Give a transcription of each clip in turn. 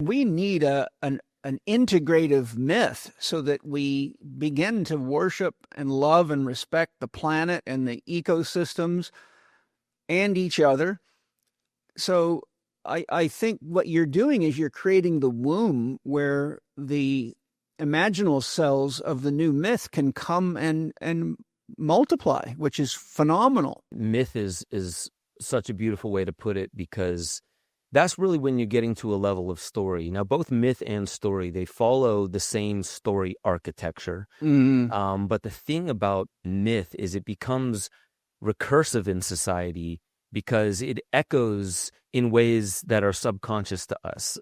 We need an integrative myth so that we begin to worship and love and respect the planet and the ecosystems and each other. So I think what you're doing is you're creating the womb where the imaginal cells of the new myth can come and multiply, which is phenomenal. Myth is such a beautiful way to put it, because that's really when you're getting to a level of story. Now, both myth and story, they follow the same story architecture. But the thing about myth is it becomes recursive in society because it echoes in ways that are subconscious to us.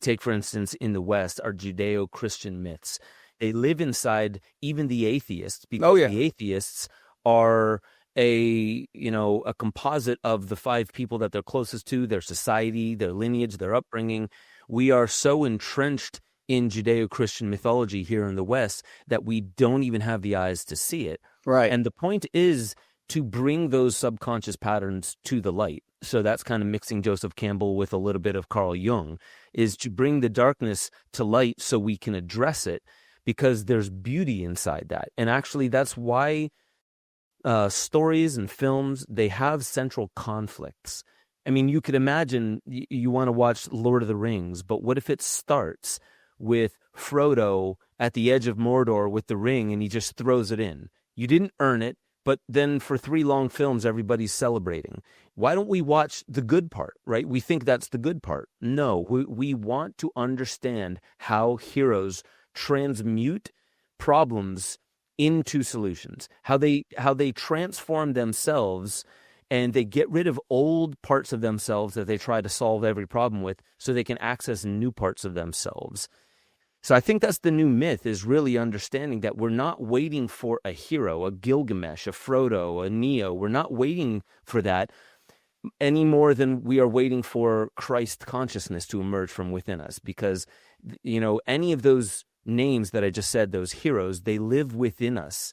Take, for instance, in the West, our Judeo-Christian myths. They live inside even the atheists, because the atheists are a composite of the five people that they're closest to, their society, their lineage, their upbringing. We are so entrenched in Judeo-Christian mythology here in the West that we don't even have the eyes to see it. Right. And the point is to bring those subconscious patterns to the light. So that's kind of mixing Joseph Campbell with a little bit of Carl Jung, is to bring the darkness to light so we can address it, because there's beauty inside that. And actually, that's why stories and films, they have central conflicts. I mean, you could imagine you want to watch Lord of the Rings, but what if it starts with Frodo at the edge of Mordor with the ring and he just throws it in? You didn't earn it, but then for 3 long films, everybody's celebrating. Why don't we watch the good part, right? We think that's the good part. No, we want to understand how heroes transmute problems into solutions, how they transform themselves, and they get rid of old parts of themselves that they try to solve every problem with so they can access new parts of themselves. So I think that's the new myth, is really understanding that we're not waiting for a hero, a Gilgamesh, a Frodo, a Neo. We're not waiting for that any more than we are waiting for Christ consciousness to emerge from within us, because, any of those names that I just said, those heroes, they live within us.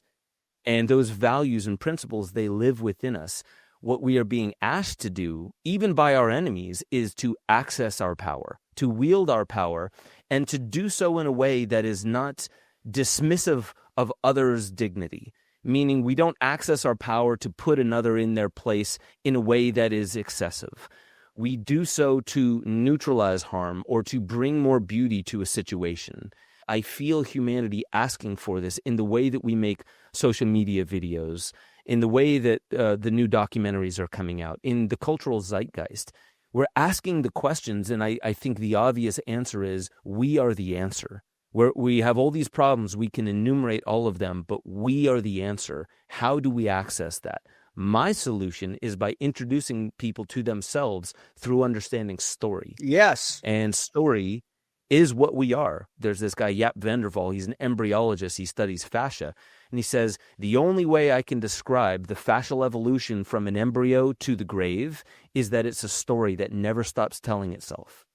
And those values and principles, they live within us. What we are being asked to do, even by our enemies, is to access our power, to wield our power, and to do so in a way that is not dismissive of others' dignity. Meaning we don't access our power to put another in their place in a way that is excessive. We do so to neutralize harm or to bring more beauty to a situation. I feel humanity asking for this in the way that we make social media videos, in the way that the new documentaries are coming out, in the cultural zeitgeist. We're asking the questions, and I think the obvious answer is we are the answer. We have all these problems, we can enumerate all of them, but we are the answer. How do we access that? My solution is by introducing people to themselves through understanding story. Yes. And story is what we are. There's this guy, Jaap van der Wal, he's an embryologist, he studies fascia, and he says, the only way I can describe the fascial evolution from an embryo to the grave is that it's a story that never stops telling itself.